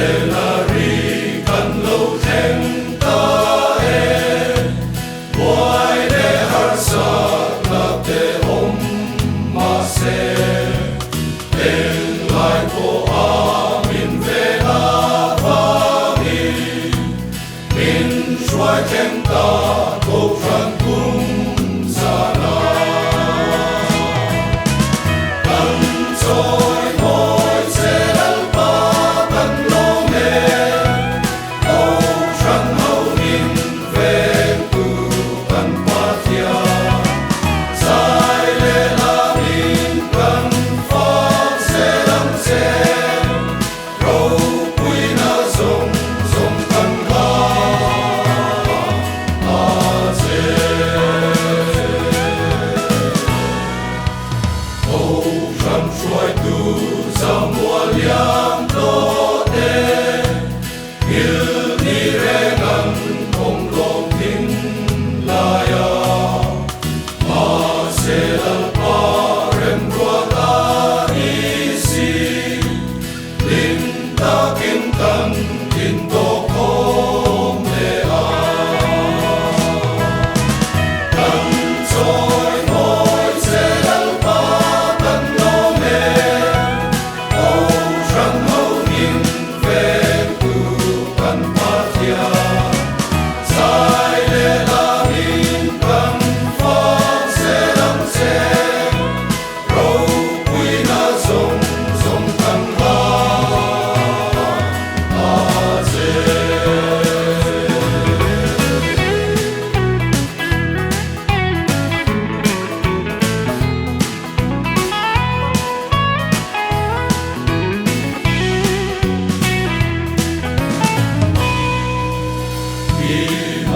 Centenary kan lâu thèm ta ngoài để har sa lập để om mà se en lại của amin về na vani min xoay thèm ta cố phản cung sana cần trôi ngồi sẽ đăng ba cần lo mê âu trăng hậu min về tu cần ba thia sai lệ la min cần phát sẽ đăng sẽ râu quy na dòng dòng cần la a dê âu trăng xoay tu ra mùa liang đô đê yêu ni re ngăn không lòng tin la ya ma se la pa rem rua ta isi linh ta kim tân tin tô không lệ a cần trôi ngồi sẽ đăng ba cần lo mê âu trăng hậu min về tu cần ba thia sai lệ la min cần phát sẽ đăng sẽ râu quy na dòng dòng cần la a dê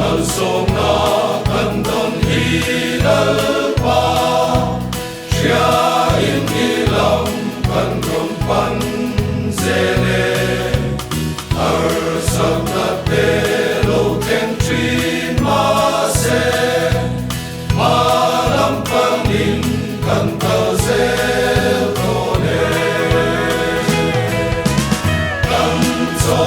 al som na kan don hi dal pa sia in ilam kan rom pan zele ar sab na te lo ten trin ma se ma lam pan in kan ta zel tone kan zo